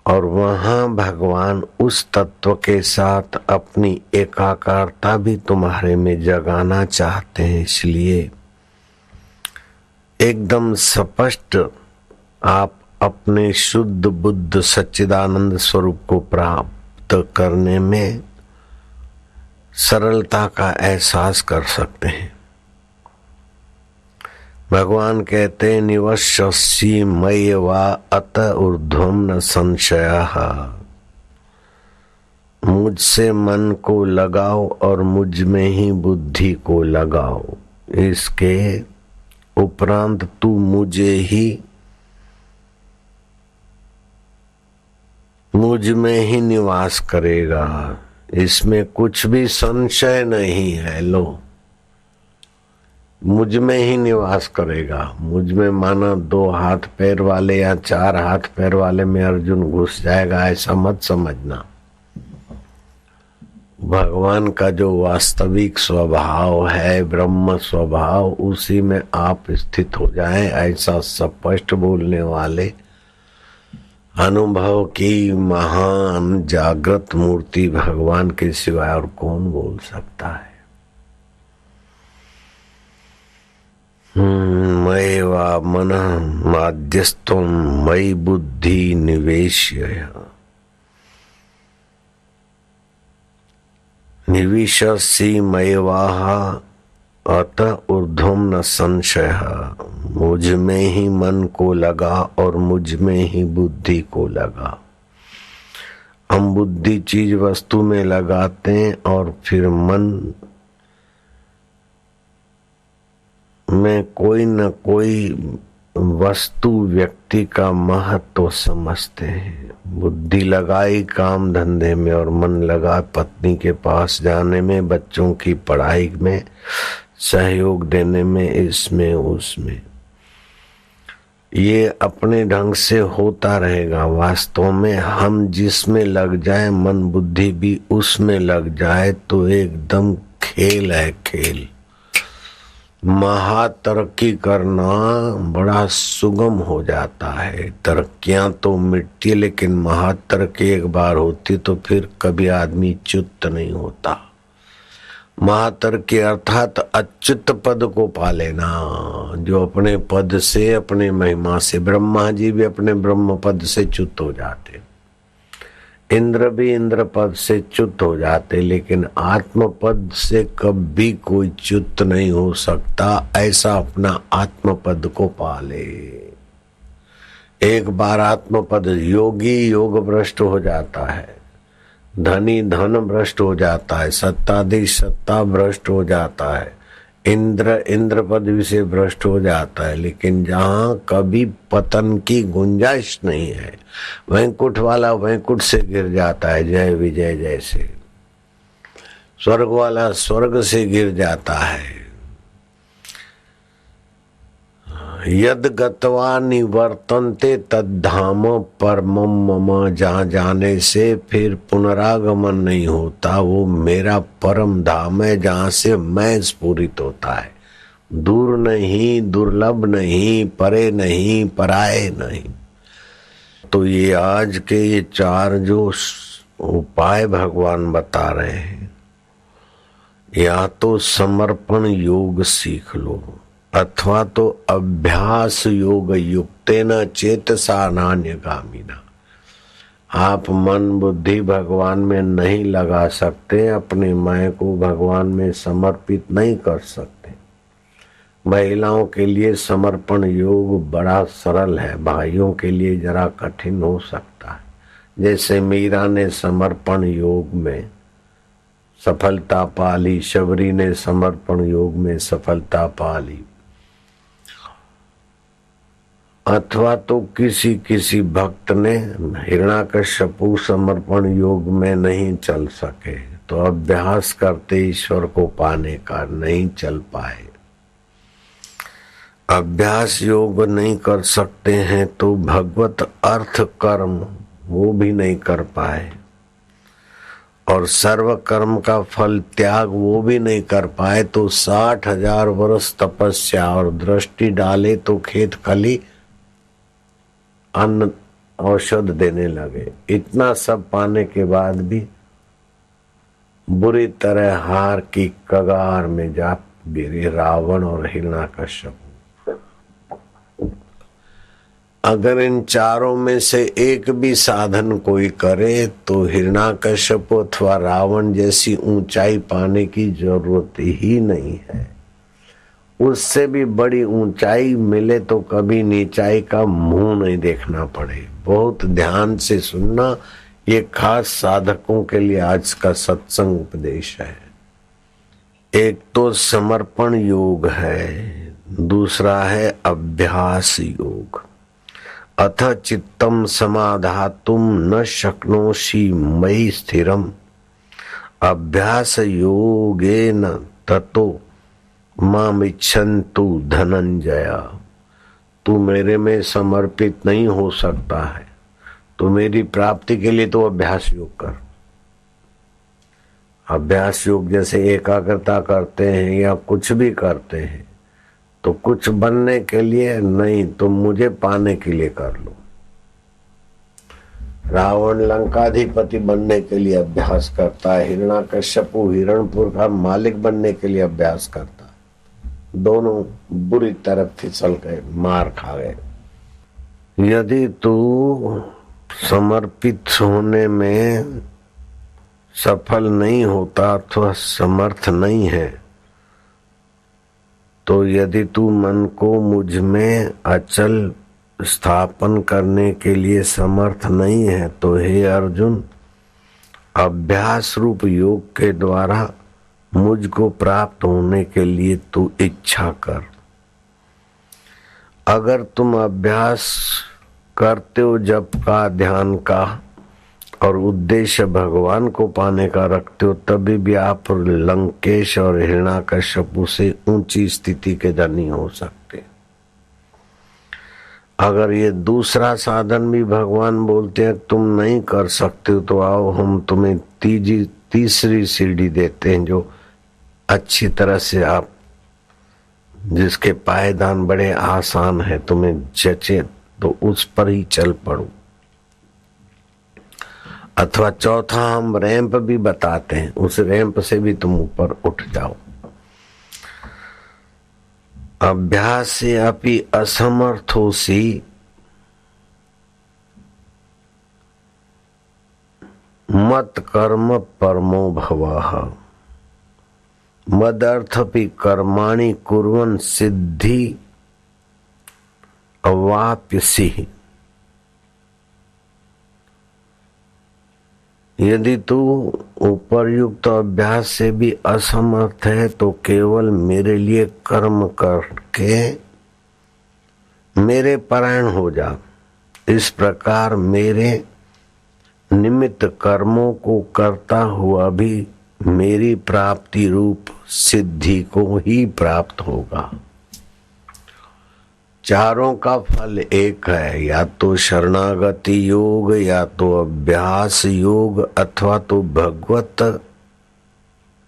और वहां भगवान उस तत्व के साथ अपनी एकाकारता भी तुम्हारे में जगाना चाहते हैं। इसलिए एकदम स्पष्ट आप अपने शुद्ध बुद्ध सच्चिदानंद स्वरूप को प्राप्त करने में सरलता का एहसास कर सकते हैं। भगवान कहते हैं निवश्यसि मयि वा अत ऊर्ध्वं न संशयः। मुझसे मन को लगाओ और मुझ में ही बुद्धि को लगाओ। इसके उपरांत तू मुझ में ही निवास करेगा। इसमें कुछ भी संशय नहीं है। लो, मुझ में ही निवास करेगा। मुझ में माना 2 हाथ पैर वाले या 4 हाथ पैर वाले में अर्जुन घुस जाएगा, ऐसा मत समझना। भगवान का जो वास्तविक स्वभाव है, ब्रह्म स्वभाव, उसी में आप स्थित हो जाएं, ऐसा स्पष्ट बोलने वाले अनुभव की महान जागृत मूर्ति भगवान के सिवाय और कौन बोल सकता है। मयि वा मनः माध्यस्थं मयि बुद्धि निवेश्य निविशसि मयिवाह अतः ऊर्ध्वं न संशय। मुझ में ही मन को लगा और मुझ में ही बुद्धि को लगा। हम बुद्धि चीज वस्तु में लगाते हैं और फिर मन में कोई न कोई वस्तु व्यक्ति का महत्व समझते हैं। बुद्धि लगाई काम धंधे में और मन लगा पत्नी के पास जाने में, बच्चों की पढ़ाई में सहयोग देने में, इसमें उसमें। ये अपने ढंग से होता रहेगा। वास्तव में हम जिसमें लग जाए, मन बुद्धि भी उसमें लग जाए तो एकदम खेल है, खेल। महातरक्की करना बड़ा सुगम हो जाता है। तरक्कियां तो मिटती है, लेकिन महातरक्की एक बार होती तो फिर कभी आदमी च्युत नहीं होता। महातरक्की अर्थात अच्युत पद को पा लेना, जो अपने पद से, अपने महिमा से, ब्रह्मा जी भी अपने ब्रह्म पद से च्युत हो जाते, इंद्र भी इंद्र पद से च्युत हो जाते, लेकिन आत्म पद से कभी कोई च्युत नहीं हो सकता। ऐसा अपना आत्म पद को पाले। एक बार आत्म पद, योगी योग भ्रष्ट हो जाता है, धनी धन भ्रष्ट हो जाता है, सत्ताधीश सत्ता भ्रष्ट हो जाता है, इंद्र इंद्र पदवी से भ्रष्ट हो जाता है। लेकिन जहाँ कभी पतन की गुंजाइश नहीं है, वैकुंठ वाला वैकुंठ से गिर जाता है, जय विजय जैसे। स्वर्ग वाला स्वर्ग से गिर जाता है। यद गत्वा निवर्तन्ते तद्धाम परमम मम, जहाँ जाने से फिर पुनरागमन नहीं होता, वो मेरा परम धाम है, जहाँ से मैं स्फुरित होता है। दूर नहीं, दुर्लभ नहीं, परे नहीं, पराये नहीं। तो ये आज के ये चार जो उपाय भगवान बता रहे हैं, या तो समर्पण योग सीख लो, अथवा तो अभ्यास योग युक्तेन चेतसा नान्यगामिना। आप मन बुद्धि भगवान में नहीं लगा सकते, अपने मैं को भगवान में समर्पित नहीं कर सकते। महिलाओं के लिए समर्पण योग बड़ा सरल है, भाइयों के लिए जरा कठिन हो सकता है। जैसे मीरा ने समर्पण योग में सफलता पाली, शबरी ने समर्पण योग में सफलता पाली। अथवा तो किसी किसी भक्त ने, हिरण्याकश्यपु समर्पण योग में नहीं चल सके तो अभ्यास करते ईश्वर को पाने का नहीं चल पाए। अभ्यास योग नहीं कर सकते हैं तो भगवत अर्थ कर्म वो भी नहीं कर पाए, और सर्व कर्म का फल त्याग वो भी नहीं कर पाए। तो 60,000 वर्ष तपस्या और दृष्टि डाले तो खेत खली अन्न औषध देने लगे। इतना सब पाने के बाद भी बुरी तरह हार की कगार में जा गिरे रावण और हिरण्याकश्यप। अगर इन चारों में से एक भी साधन कोई करे तो हिरण्याकश्यप अथवा रावण जैसी ऊंचाई पाने की जरूरत ही नहीं है। उससे भी बड़ी ऊंचाई मिले तो कभी नीचाई का मुंह नहीं देखना पड़े। बहुत ध्यान से सुनना, ये खास साधकों के लिए आज का सत्संग उपदेश है। एक तो समर्पण योग है, दूसरा है अभ्यास योग। अथ चित्तम समाधातुम न शक्नोषि मयि स्थिरम अभ्यास योगेन ततो मामिच्छन्तु धनंजय। तू मेरे में समर्पित नहीं हो सकता है तो मेरी प्राप्ति के लिए तो अभ्यास योग कर। अभ्यास योग जैसे एकाग्रता करते हैं या कुछ भी करते हैं तो कुछ बनने के लिए नहीं तो मुझे पाने के लिए कर लो। रावण लंकाधिपति बनने के लिए अभ्यास करता है, हिरण्याकश्यपु हिरणपुर का मालिक बनने के लिए अभ्यास करता है, दोनों बुरी तरह फिसल गए, मार खा गए। यदि तू समर्पित होने में सफल नहीं होता अथवा समर्थ नहीं है, तो यदि तू मन को मुझ में अचल स्थापन करने के लिए समर्थ नहीं है, तो हे अर्जुन, अभ्यास रूप योग के द्वारा मुझको प्राप्त होने के लिए तू इच्छा कर। अगर तुम अभ्यास करते हो जप का, ध्यान का, और उद्देश्य भगवान को पाने का रखते हो, तभी भी आप लंकेश और हिरण्याकश्यप से ऊंची स्थिति के धनी हो सकते। अगर ये दूसरा साधन भी भगवान बोलते हैं तुम नहीं कर सकते हो, तो आओ हम तुम्हें तीसरी सीढ़ी देते हैं, जो अच्छी तरह से आप, जिसके पायदान बड़े आसान है, तुम्हें जचे तो उस पर ही चल पड़ो। अथवा चौथा हम रैंप भी बताते हैं, उस रैंप से भी तुम ऊपर उठ जाओ। अभ्यास से अपि असमर्थोसि मत कर्म परमो भवः मदर्थपि कर्माणि कुर्वन् सिद्धि अवाप्यसि। यदि तू उपर्युक्त अभ्यास से भी असमर्थ है, तो केवल मेरे लिए कर्म करके मेरे परायण हो जा। इस प्रकार मेरे निमित्त कर्मों को करता हुआ भी मेरी प्राप्ति रूप सिद्धि को ही प्राप्त होगा। चारों का फल एक है, या तो शरणागति योग, या तो अभ्यास योग, अथवा तो भगवत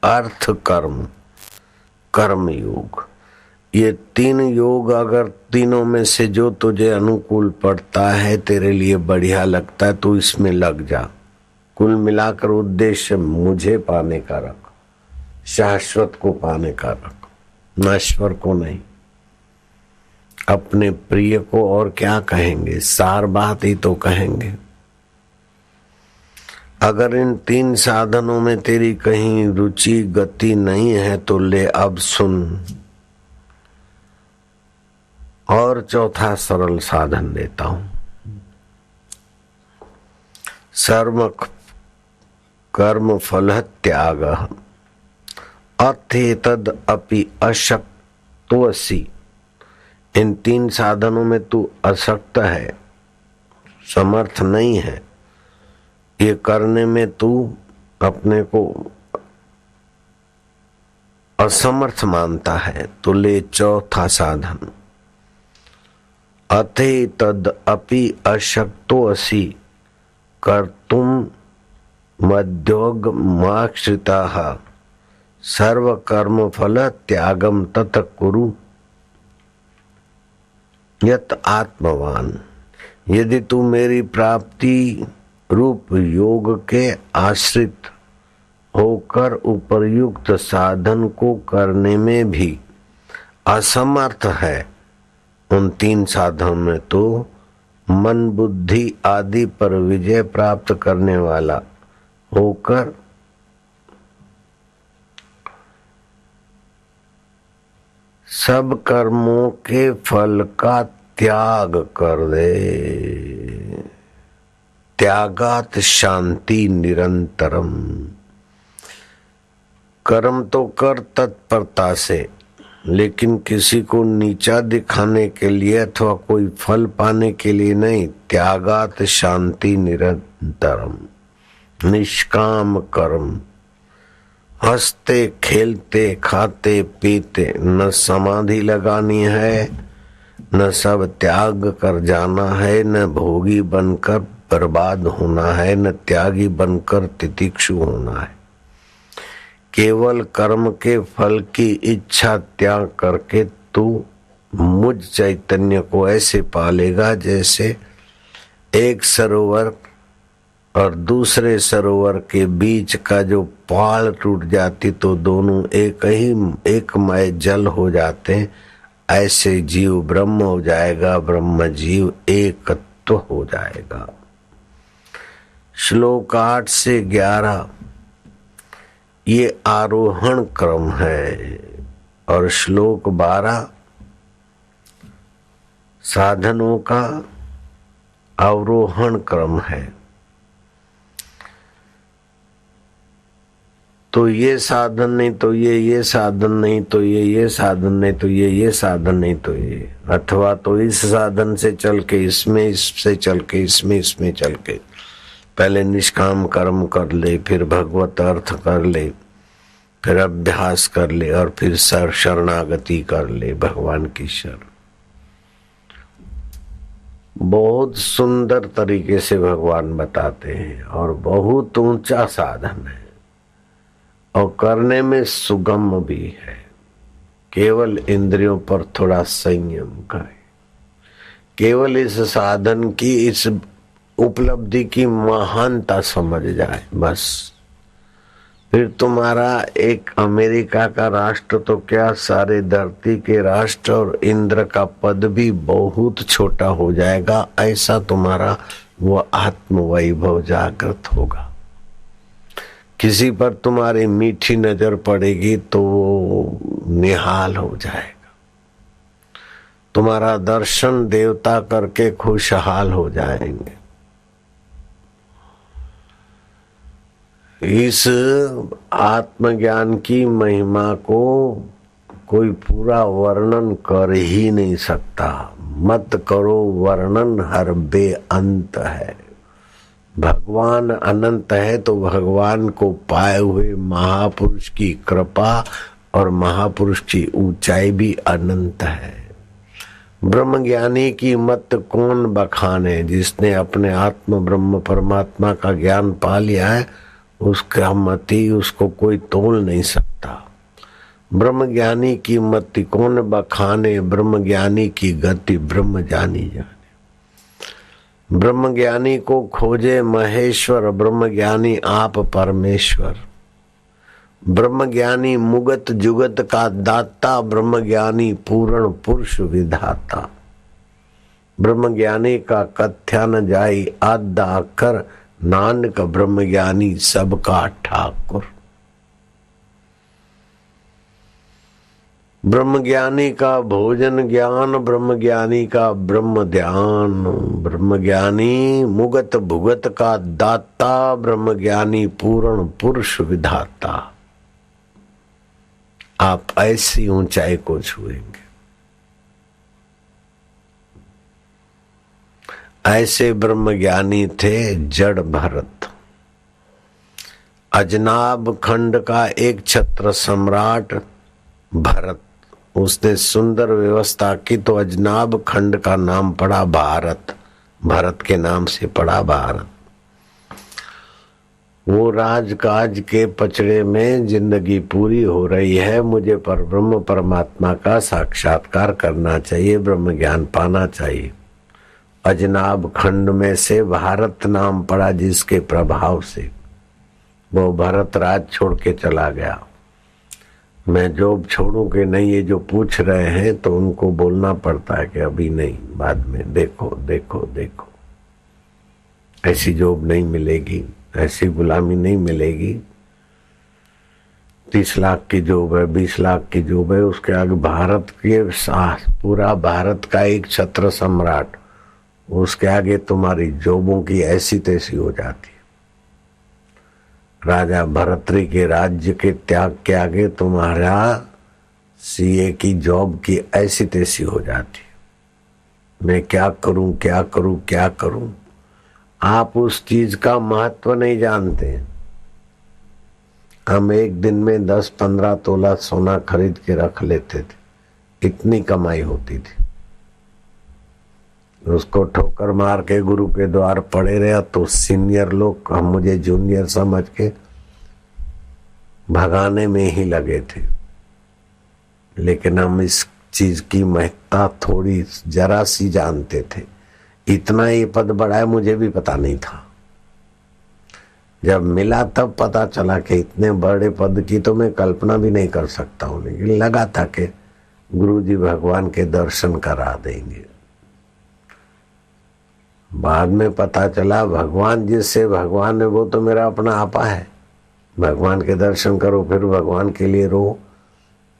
अर्थ कर्म योग। ये तीन योग, अगर तीनों में से जो तुझे अनुकूल पड़ता है, तेरे लिए बढ़िया लगता है, तो इसमें लग जा। कुल मिलाकर उद्देश्य मुझे पाने का रख, शाश्वत को पाने का रख, नश्वर को नहीं। अपने प्रिय को और क्या कहेंगे, सार बात ही तो कहेंगे। अगर इन तीन साधनों में तेरी कहीं रुचि गति नहीं है, तो ले अब सुन, और चौथा सरल साधन देता हूं। सर्व कर्म फल त्याग अथेतद अपि अशक्तोऽसि। इन तीन साधनों में तू अशक्त है, समर्थ नहीं है, ये करने में तू अपने को असमर्थ मानता है, तो ले चौथा साधन, अथे तद अपि अशक्तोऽसि कर्तुम मद्योगमाश्रिताः सर्व कर्म फल त्यागम तत कुरु यत आत्मवान। यदि तू मेरी प्राप्ति रूप योग के आश्रित होकर उपर्युक्त साधन को करने में भी असमर्थ है, उन तीन साधनों में तो मन बुद्धि आदि पर विजय प्राप्त करने वाला होकर सब कर्मों के फल का त्याग कर दे। त्यागात शांति निरंतरम। कर्म तो कर तत्परता से, लेकिन किसी को नीचा दिखाने के लिए अथवा कोई फल पाने के लिए नहीं। त्यागात शांति निरंतरम, निष्काम कर्म। हंसते खेलते खाते पीते, न समाधि लगानी है, न सब त्याग कर जाना है, न भोगी बनकर बर्बाद होना है, न त्यागी बनकर तितिक्षु होना है। केवल कर्म के फल की इच्छा त्याग करके तू मुझ चैतन्य को ऐसे पालेगा जैसे एक सरोवर और दूसरे सरोवर के बीच का जो पाल टूट जाती तो दोनों एकमय जल हो जाते। ऐसे जीव ब्रह्म हो जाएगा, ब्रह्म जीव एकत्व हो जाएगा। श्लोक 8 से 11 ये आरोहण क्रम है और श्लोक 12 साधनों का अवरोहण क्रम है। तो ये साधन नहीं तो ये साधन नहीं तो ये साधन नहीं तो ये साधन नहीं तो ये, अथवा तो इस साधन से चल के इसमें, इससे चल के इसमें, इसमें चल के पहले निष्काम कर्म कर ले, फिर भगवत अर्थ कर ले, फिर अभ्यास कर ले और फिर शरणागति कर ले भगवान की शरण। बहुत सुंदर तरीके से भगवान बताते हैं और बहुत ऊंचा साधन है और करने में सुगम भी है। केवल इंद्रियों पर थोड़ा संयम करे, केवल इस साधन की, इस उपलब्धि की महानता समझ जाए, बस फिर तुम्हारा एक अमेरिका का राष्ट्र तो क्या, सारे धरती के राष्ट्र और इंद्र का पद भी बहुत छोटा हो जाएगा। ऐसा तुम्हारा वो आत्म वैभव जागृत होगा। किसी पर तुम्हारी मीठी नजर पड़ेगी तो वो निहाल हो जाएगा। तुम्हारा दर्शन देवता करके खुशहाल हो जाएंगे। इस आत्मज्ञान की महिमा को कोई पूरा वर्णन कर ही नहीं सकता। मत करो वर्णन, हर बेअंत है। भगवान अनंत है तो भगवान को पाए हुए महापुरुष की कृपा और महापुरुष की ऊंचाई भी अनंत है। ब्रह्मज्ञानी की मत कौन बखाने? जिसने अपने आत्म ब्रह्म परमात्मा का ज्ञान पा लिया है उसका मति उसको कोई तोल नहीं सकता। ब्रह्मज्ञानी की मति कौन बखाने? ब्रह्मज्ञानी की गति ब्रह्म जानी जाने। ब्रह्मज्ञानी को खोजे महेश्वर, ब्रह्मज्ञानी आप परमेश्वर। ब्रह्मज्ञानी मुगत जुगत का दाता, ब्रह्मज्ञानी पूर्ण पुरुष विधाता। ब्रह्मज्ञानी का कथ्या न जाई आधा अखर, नानक ब्रह्मज्ञानी सबका ठाकुर। ब्रह्मज्ञानी का भोजन ज्ञान, ब्रह्मज्ञानी का ब्रह्म ध्यान। ब्रह्मज्ञानी मुगत भुगत का दाता, ब्रह्मज्ञानी पूर्ण पुरुष विधाता। आप ऐसी ऊंचाई को छुएंगे। ऐसे ब्रह्मज्ञानी थे जड़ भरत। अजनाब खंड का एक छत्र सम्राट भरत, उसने सुंदर व्यवस्था की तो अजनाब खंड का नाम पड़ा भारत। भरत के नाम से पड़ा भारत। वो राजकाज के पचड़े में जिंदगी पूरी हो रही है, मुझे पर ब्रह्म परमात्मा का साक्षात्कार करना चाहिए, ब्रह्म ज्ञान पाना चाहिए। अजनाब खंड में से भारत नाम पड़ा, जिसके प्रभाव से वो भरत राज छोड़ के चला गया। मैं जॉब छोड़ूं कि नहीं, ये जो पूछ रहे हैं तो उनको बोलना पड़ता है कि अभी नहीं, बाद में देखो देखो देखो। ऐसी जॉब नहीं मिलेगी, ऐसी गुलामी नहीं मिलेगी। 30 लाख की जॉब है, 20 लाख की जॉब है, उसके आगे भारत के पूरा भारत का एक छत्र सम्राट, उसके आगे तुम्हारी जॉबों की ऐसी तैसी हो जाती है। राजा भरतरी के राज्य के त्याग के आगे तुम्हारा सीए की जॉब की ऐसी तैसी हो जाती है। मैं क्या करूं क्या करूं क्या करूं। आप उस चीज का महत्व नहीं जानते। हम एक दिन में 10-15 तोला सोना खरीद के रख लेते थे, इतनी कमाई होती थी। उसको ठोकर मार के गुरु के द्वार पड़े रहा तो सीनियर लोग हम मुझे जूनियर समझ के भगाने में ही लगे थे। लेकिन हम इस चीज की महत्ता थोड़ी जरा सी जानते थे। इतना ये पद बढ़ा है मुझे भी पता नहीं था। जब मिला तब पता चला कि इतने बड़े पद की तो मैं कल्पना भी नहीं कर सकता हूँ, लेकिन लगा था कि गुरु जी भगवान के दर्शन करा देंगे। बाद में पता चला भगवान जिससे भगवान है वो तो मेरा अपना आपा है। भगवान के दर्शन करो फिर भगवान के लिए रो,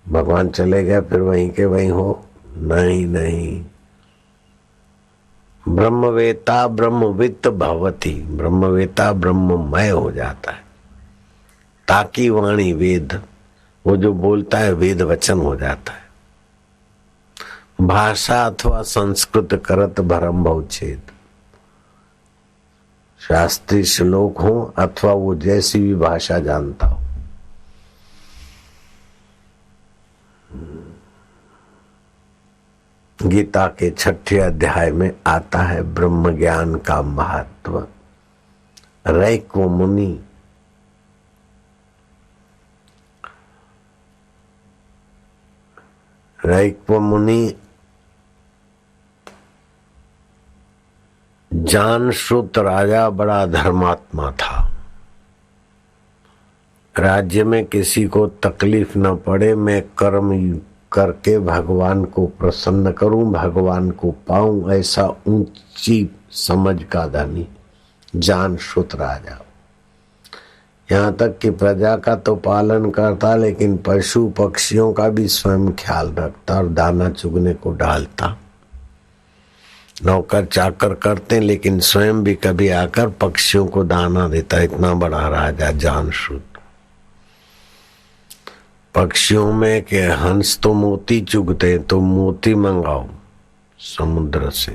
भगवान चले गए फिर वहीं के वहीं हो। नहीं नहीं, ब्रह्मवेता ब्रह्मवित्त भवति, ब्रह्मवेता ब्रह्ममय हो जाता है। ताकी वाणी वेद, वो जो बोलता है वेद वचन हो जाता है। भाषा अथवा संस्कृत करत भरम बहुच्छेद, शास्त्रीय श्लोक हो अथवा वो जैसी भी भाषा जानता हो। गीता के 6ठे अध्याय में आता है ब्रह्म ज्ञान का महत्व। रैक्व मुनि जानश्रुत राजा बड़ा धर्मात्मा था। राज्य में किसी को तकलीफ न पड़े, मैं कर्म करके भगवान को प्रसन्न करूं, भगवान को पाऊं, ऐसा ऊंची समझ का धनी जानश्रुत राजा। यहाँ तक कि प्रजा का तो पालन करता, लेकिन पशु पक्षियों का भी स्वयं ख्याल रखता और दाना चुगने को डालता। नौकर चाकर करते लेकिन स्वयं भी कभी आकर पक्षियों को दाना देता। इतना बड़ा राजा जानश्रुत। पक्षियों में के हंस तो मोती चुगते, तो मोती मंगाओ समुद्र से।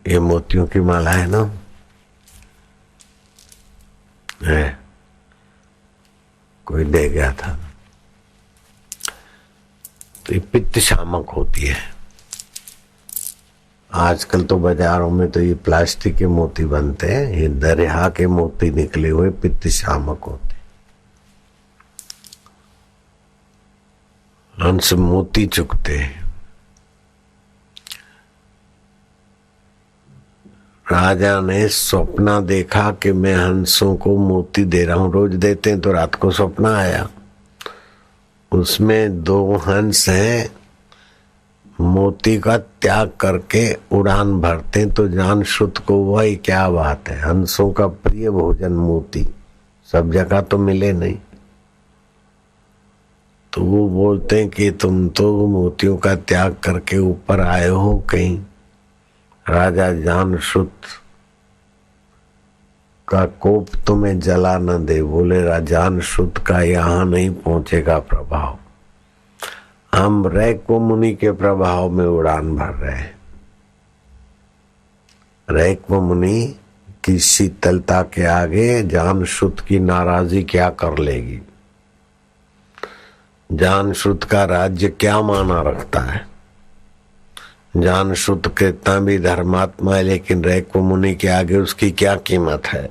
ये मोतियों की माला है ना, है कोई दे गया था। तो ये पित्त शामक होती है। आजकल तो बाजारों में तो ये प्लास्टिक के मोती बनते हैं, ये दरिया के मोती निकले हुए पित्त शामक होते। हंस मोती चुगते हैं। राजा ने सपना देखा कि मैं हंसों को मोती दे रहा हूं। रोज देते हैं तो रात को सपना आया, उसमें 2 हंस हैं, मोती का त्याग करके उड़ान भरते। तो जानश्रुत को वही क्या बात है, हंसों का प्रिय भोजन मोती सब जगह तो मिले नहीं। तो वो बोलते हैं कि तुम तो मोतियों का त्याग करके ऊपर आए हो कहीं। राजा जानश्रुत का कोप तुम्हें जला न दे। बोले जानश्रुत का यहाँ नहीं पहुंचेगा प्रभाव, हम रैक्व मुनि के प्रभाव में उड़ान भर रहे हैं। रैक्व मुनि की शीतलता के आगे जानश्रुत की नाराजगी क्या कर लेगी। जानश्रुत का राज्य क्या माना रखता है। जानश्रुत कितना भी धर्मात्मा है, लेकिन रैक्व मुनि के आगे उसकी क्या कीमत है।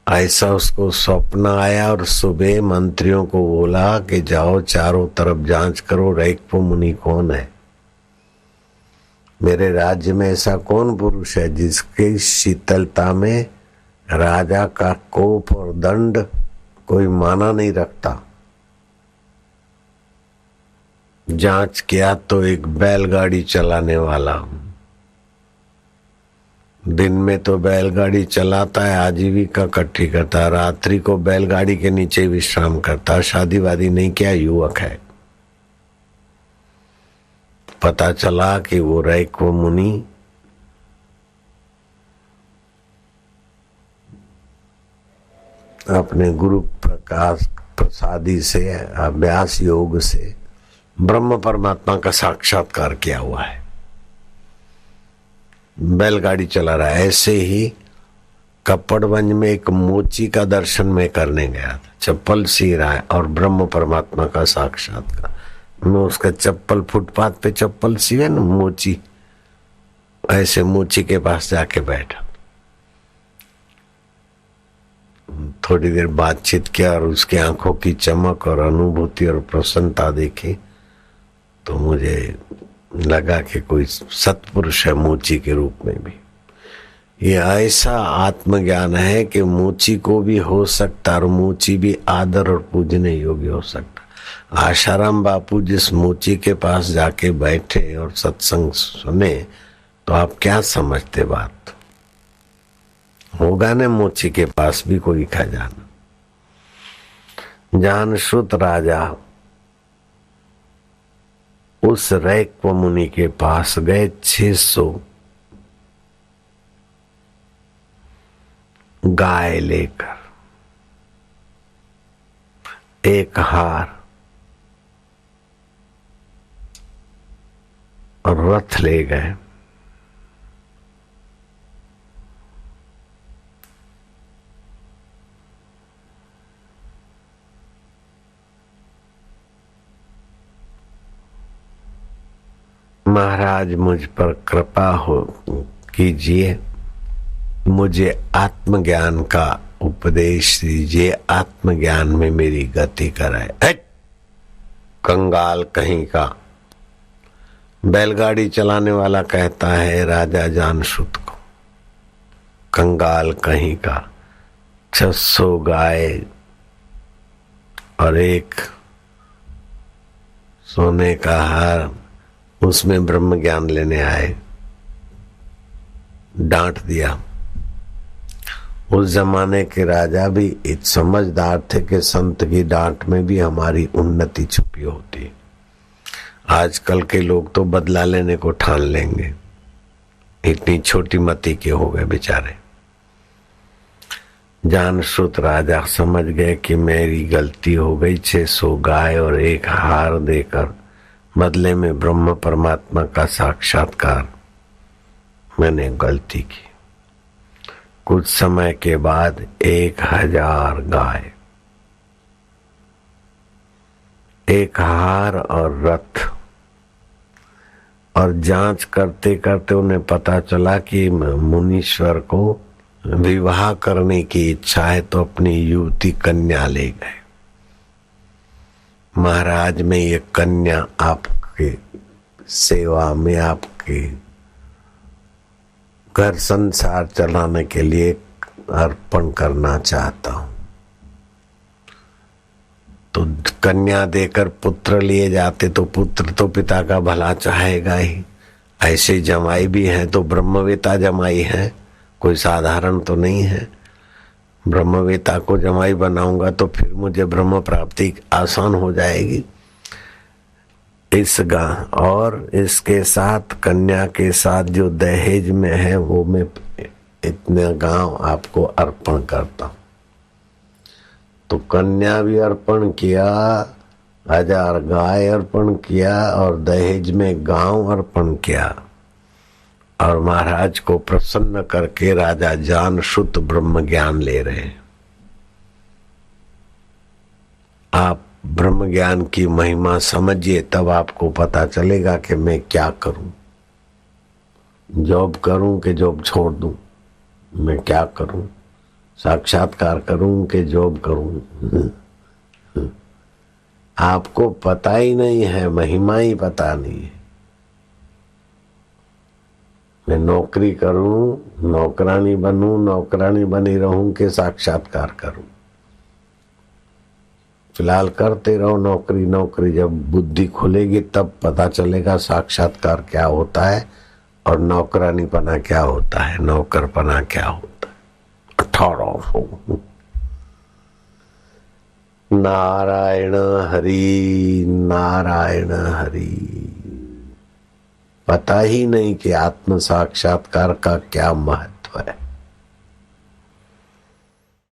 ऐसा उसको स्वप्न आया और सुबह मंत्रियों को बोला कि जाओ चारों तरफ जांच करो रैक्व मुनि कौन है। मेरे राज्य में ऐसा कौन पुरुष है जिसकी शीतलता में राजा का कोप और दंड कोई माना नहीं रखता। जांच किया तो एक बैलगाड़ी चलाने वाला, दिन में तो बैलगाड़ी चलाता है, आजीविका इकट्ठी करता है, रात्रि को बैलगाड़ी के नीचे विश्राम करता है, शादी वादी नहीं किया, युवक है। पता चला कि वो रैक्व मुनि अपने गुरु प्रकाश प्रसादी से अभ्यास योग से ब्रह्म परमात्मा का साक्षात्कार किया हुआ है, बैलगाड़ी चला रहा है। ऐसे ही कपड़वंज में एक मोची का दर्शन में करने गया था, चप्पल सी रहा है और ब्रह्म परमात्मा का साक्षात्कार। मैं उसका चप्पल फुटपाथ पे चप्पल सिए न मोची, ऐसे मोची के पास जाके बैठा। थोड़ी देर बातचीत किया और उसकी आंखों की चमक और अनुभूति और प्रसन्नता देखी तो मुझे लगा कि कोई सत्पुरुष है मोची के रूप में भी। ये ऐसा आत्मज्ञान है कि मूची को भी हो सकता और मूची भी आदर और पूजने योग्य हो सकता। आशाराम बापू जिस मूची के पास जाके बैठे और सत्संग सुने तो आप क्या समझते बात? होगा न मूची के पास भी कोई खजाना। जानश्रुत राजा उस रैक्व मुनि के पास गए 600 गाय लेकर, एक हार और रथ ले गए। महाराज मुझ पर कृपा हो कीजिए, मुझे आत्मज्ञान का उपदेश दीजिए, आत्मज्ञान में मेरी गति कराए। कंगाल कहीं का। बैलगाड़ी चलाने वाला कहता है राजा जानश्रुत को, कंगाल कहीं का, 600 गाय और एक सोने का हार, उसमें ब्रह्म ज्ञान लेने आए। डांट दिया। उस जमाने के राजा भी एक समझदार थे कि संत की डांट में भी हमारी उन्नति छुपी होती। आजकल के लोग तो बदला लेने को ठान लेंगे, इतनी छोटी मति के हो गए बेचारे। जानश्रुत राजा समझ गए कि मेरी गलती हो गई। 600 गाय और एक हार देकर बदले में ब्रह्म परमात्मा का साक्षात्कार, मैंने गलती की। कुछ समय के बाद 1000 गाय, एक हार और रथ, और जांच करते करते उन्हें पता चला कि मुनीश्वर को विवाह करने की इच्छा है, तो अपनी युवती कन्या ले गए। महाराज में ये कन्या आपके सेवा में, आपके घर संसार चलाने के लिए अर्पण करना चाहता हूं। तो कन्या देकर पुत्र लिए जाते तो पुत्र तो पिता का भला चाहेगा ही। ऐसे जमाई भी हैं तो ब्रह्मवेता जमाई है, कोई साधारण तो नहीं है। ब्रह्मवेता को जमाई बनाऊंगा तो फिर मुझे ब्रह्म प्राप्ति आसान हो जाएगी। इस गांव और इसके साथ कन्या के साथ जो दहेज में है वो मैं इतने गांव आपको अर्पण करता हूं। तो कन्या भी अर्पण किया, 1000 गाय अर्पण किया और दहेज में गांव अर्पण किया। और महाराज को प्रसन्न करके राजा जानश्रुत ब्रह्म ज्ञान ले रहे हैं। आप ब्रह्म ज्ञान की महिमा समझिए, तब आपको पता चलेगा कि मैं क्या करूं, जॉब करूं कि जॉब छोड़ दूं, मैं क्या करूं, साक्षात्कार करूं कि जॉब करूं। आपको पता ही नहीं है, महिमा ही पता नहीं है। मैं नौकरी करूं, नौकरानी बनूं, नौकरानी बनी रहूं कि साक्षात्कार करूं। फिलहाल करते रहो नौकरी नौकरी, जब बुद्धि खुलेगी तब पता चलेगा साक्षात्कार क्या होता है और नौकरानीपना क्या होता है, नौकरपना क्या होता है। 1800 नारायण हरि नारायण हरि। पता ही नहीं कि आत्म साक्षात्कार का क्या महत्व है।